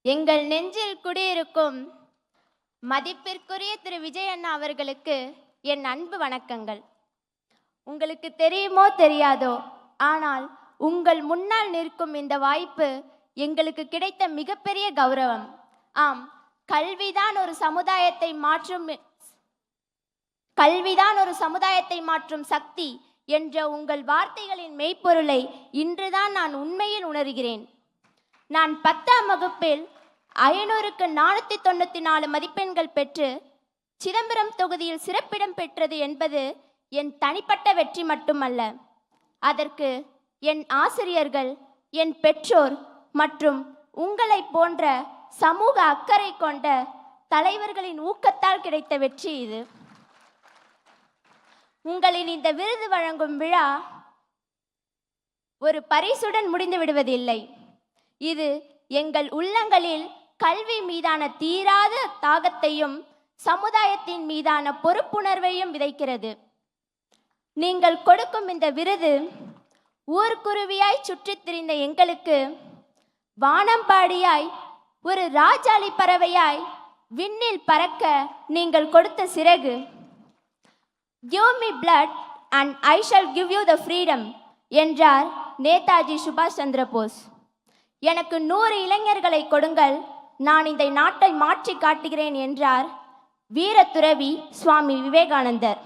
எங்கள் நெஞ்சில் குடியிருக்கும் மதிப்பிற்குரிய திரு விஜய் அண்ணா அவர்களுக்கு என் அன்பு வணக்கங்கள். உங்களுக்கு தெரியுமோ தெரியாதோ, ஆனால் உங்கள் முன்னால் நிற்கும் இந்த வாய்ப்பு எங்களுக்கு கிடைத்த மிகப்பெரிய கௌரவம். ஆம், கல்விதான் ஒரு சமுதாயத்தை மாற்றும் சக்தி என்ற உங்கள் வார்த்தைகளின் மெய்ப்பொருளை இன்றுதான் நான் உண்மையில் உணர்கிறேன். நான் 10ஆம் வகுப்பில் 500க்கு 494 மதிப்பெண்கள் பெற்று சிதம்பரம் தொகுதியில் சிறப்பிடம் பெற்றது என்பது என் தனிப்பட்ட வெற்றி மட்டுமல்ல. அதற்கு என் ஆசிரியர்கள், என் பெற்றோர் மற்றும் உங்களைப் போன்ற சமூக அக்கறை கொண்ட தலைவர்களின் ஊக்கத்தால் கிடைத்த வெற்றி இது. உங்களின் இந்த விருது வழங்கும் விழா ஒரு பரிசுடன் முடிந்து விடுவதில்லை. இது எங்கள் உள்ளங்களில் கல்வி மீதான தீராத தாகத்தையும் சமுதாயத்தின் மீதான பொறுப்புணர்வையும் விதைக்கிறது. நீங்கள் கொடுக்கும் இந்த விருது ஊர்க்குருவியாய் சுற்றித் திரிந்த எங்களுக்கு வானம்பாடியாய் ஒரு ராஜாளி பறவையாய் விண்ணில் பறக்க நீங்கள் கொடுத்த சிறகு. Give me blood and I shall give you the freedom என்றார் நேதாஜி சுபாஷ் சந்திர போஸ். எனக்கு 100 இளைஞர்களை கொடுங்கள், நான் இந்த நாட்டை மாற்றி காட்டுகிறேன் என்றார் வீரத்துறவி சுவாமி விவேகானந்தர்.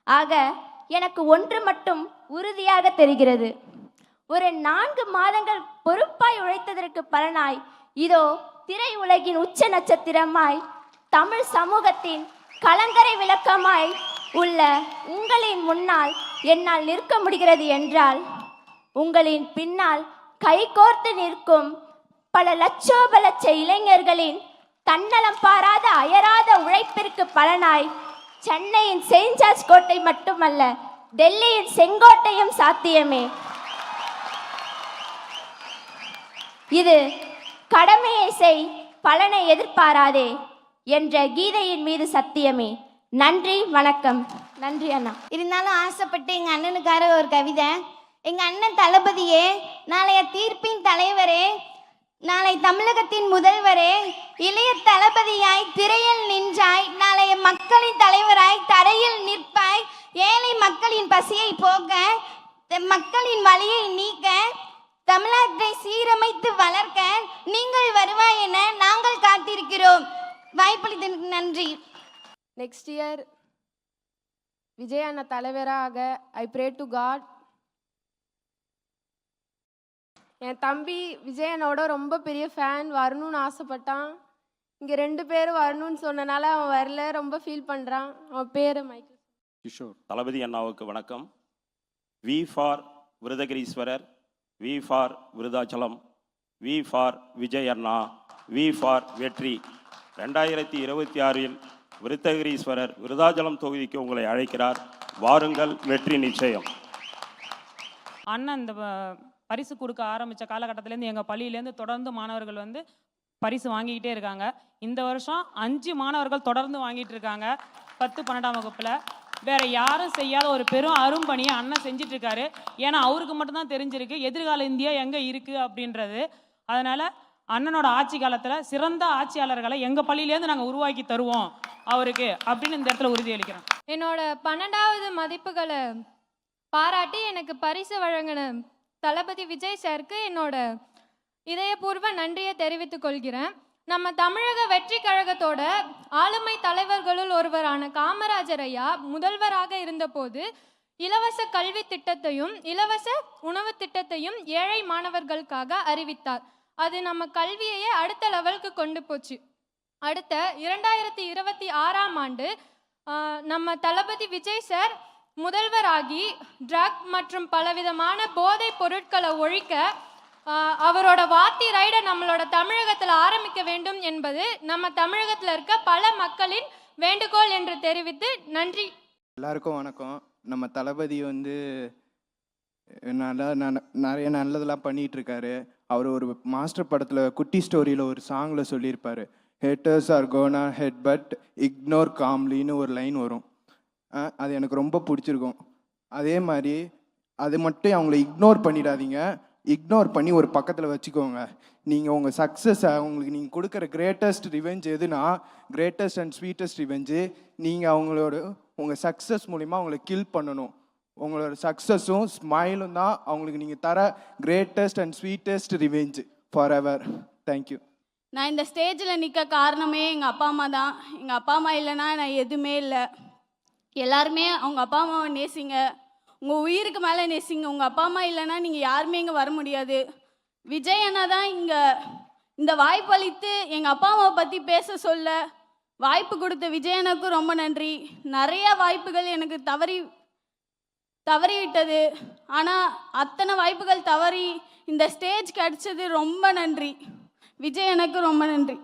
ஆக எனக்கு ஒன்று மட்டும் உறுதியாக தெரிகிறது. ஒரு 4 மாதங்கள் பொறுப்பாய் உழைத்ததற்கு பலனாய் இதோ திரையுலகின் உச்ச நட்சத்திரமாய் தமிழ் சமூகத்தின் கலங்கரை விளக்கமாய் உள்ள உங்களின் முன்னால் என்னால் நிற்க முடிகிறது என்றால், உங்களின் பின்னால் கைகோர்த்து நிற்கும் பல லட்சோபலட்ச இளைஞர்களின் தன்னலம் பாராத அயராத உழைப்பிற்கு பலனாய் சென்னையின் செயின்ட் ஜார்ஜ் கோட்டை மட்டுமல்ல, டெல்லியின் செங்கோட்டையும் சாத்தியமே. இது கடமையை செய், பலனை எதிர்பாராதே என்ற கீதையின் மீது சத்தியமே. நன்றி, வணக்கம். நன்றி அண்ணா. இருந்தாலும் ஆசைப்பட்டு எங்கள் அண்ணனுக்கார ஒரு கவிதை. எங்கள் அண்ணன் தளபதியே, நாளைய தீர்ப்பின் தலைவரே, நாளை தமிழகத்தின் முதல்வரே, இளைய தளபதியாய் திரையில் நின்றாய், நாளைய மக்களின் தலைவராய் தரையில் நிற்பாய், ஏழை மக்களின் பசியை போக்க, மக்களின் வலியை நீக்க, தமிழ்நாட்டை சீரமைத்து வளர்க்க நீங்கள் வருவாய் என நாங்கள் காத்திருக்கிறோம். வாய்ப்பளித்ததற்கு நன்றி. நெக்ஸ்ட் இயர் விஜய் அண்ணா தலைவராக ஐ ப்ரே டு காட். என் தம்பி விஜய் அண்ணாவோட ரொம்ப பெரிய ஃபேன், வரணும்னு ஆசைப்பட்டான். இங்கே 2 பேரும் வரணும்னு சொன்னனால அவன் வரல, ரொம்ப ஃபீல் பண்ணுறான். அவன் பேர் மைக்கேல் கிஷோர். தளபதி அண்ணாவுக்கு வணக்கம். V for Virudhagiriswarar, V for Virudhachalam, V for Vijay அண்ணா, வி ஃபார் வெற்றி. 2026இல் விருத்தகிரீஸ்வரர் விருதாச்சலம் தொகுதிக்கு உங்களை அழைக்கிறார். வாருங்கள், வெற்றி நிச்சயம். அண்ணன் இந்த பரிசு கொடுக்க ஆரம்பித்த காலகட்டத்திலேருந்து எங்கள் பள்ளியிலேருந்து தொடர்ந்து மாணவர்கள் வந்து பரிசு வாங்கிக்கிட்டே இருக்காங்க. இந்த வருஷம் 5 மாணவர்கள் தொடர்ந்து வாங்கிட்டு இருக்காங்க 10, 12ஆம் வகுப்பில். வேறு யாரும் செய்யாத ஒரு பெரும் அரும்பணியை அண்ணன் செஞ்சிட்ருக்காரு. ஏன்னா அவருக்கு மட்டும்தான் தெரிஞ்சிருக்கு எதிர்கால இந்தியா எங்கே இருக்குது அப்படின்றது. அதனால் அண்ணனோட ஆட்சி காலத்தில் சிறந்த ஆட்சியாளர்களை எங்கள் பள்ளியிலேருந்து நாங்கள் உருவாக்கி தருவோம் அவருக்கு அப்படின்னு இந்த இடத்துல உறுதியளிக்கிறோம். என்னோட 12வது மதிப்புகளை பாராட்டி எனக்கு பரிசு வழங்கின தளபதி விஜய் சாருக்கு என்னோட இதயபூர்வ நன்றியை தெரிவித்துக் கொள்கிறேன். நம்ம தமிழக வெற்றி கழகத்தோட ஆளுமை தலைவர்களுள் ஒருவரான காமராஜர் ஐயா முதல்வராக இருந்தபோது இலவச கல்வி திட்டத்தையும் இலவச உணவு திட்டத்தையும் ஏழை மாணவர்களுக்காக அறிவித்தார். அது நம்ம கல்வியையே அடுத்த லெவலுக்கு கொண்டு போச்சு. அடுத்த 2026ஆம் ஆண்டு நம்ம தளபதி விஜய் சார் முதல்வராகி ட்ரக் மற்றும் பலவிதமான போதை பொருட்களை ஒழிக்க அவரோட வாத்தி ரைடை நம்மளோட தமிழகத்தில் ஆரம்பிக்க வேண்டும் என்பது நம்ம தமிழகத்தில் இருக்க பல மக்களின் வேண்டுகோள் என்று தெரிவித்து நன்றி. எல்லாருக்கும் வணக்கம். நம்ம தளபதி வந்து நிறைய நல்லதெல்லாம் பண்ணிகிட்டு இருக்காரு. அவர் ஒரு மாஸ்டர் படத்தில் குட்டி ஸ்டோரியில் ஒரு சாங்கில் சொல்லியிருப்பார், haters are gonna hate but ignore காம்லின்னு ஒரு லைன் வரும். அது எனக்கு ரொம்ப பிடிச்சிருக்கும். அதே மாதிரி அது மட்டும் அவங்கள இக்னோர் பண்ணிடாதீங்க, இக்னோர் பண்ணி ஒரு பக்கத்தில் வச்சுக்கோங்க. நீங்கள் உங்கள் சக்ஸஸை உங்களுக்கு நீங்கள் கொடுக்குற கிரேட்டஸ்ட் ரிவெஞ்ச் எதுனா, கிரேட்டஸ்ட் அண்ட் ஸ்வீட்டஸ்ட் ரிவெஞ்சு நீங்கள் அவங்களோட உங்கள் சக்ஸஸ் மூலிமா அவங்கள கில் பண்ணணும். உங்களோட சக்ஸஸும் ஸ்மைலும் தான் அவங்களுக்கு நீங்கள் தர greatest and sweetest revenge for ever. Thank you. நான் இந்த ஸ்டேஜில் நிற்க காரணமே எங்கள் அப்பா அம்மா தான். எங்கள் அப்பா அம்மா இல்லைன்னா நான் எதுவுமே இல்லை. எல்லாருமே அவங்க அப்பா அம்மாவை நேசிங்க, உங்கள் உயிருக்கு மேலே நேசிங்க. உங்கள் அப்பா அம்மா இல்லைன்னா நீங்கள் யாருமே இங்கே வர முடியாது. விஜய் அண்ணா தான் இங்கே இந்த வாய்ப்பு அளித்து எங்கள் அப்பா அம்மாவை பற்றி பேச சொல்ல வாய்ப்பு கொடுத்த விஜய் அண்ணாவுக்கும் ரொம்ப நன்றி. நிறைய வாய்ப்புகள் எனக்கு தவறிவிட்டது. ஆனால் அத்தனை வாய்ப்புகள் தவறி இந்த ஸ்டேஜ் கிடச்சது ரொம்ப நன்றி. விஜய் எனக்கு ரொம்ப நன்றி.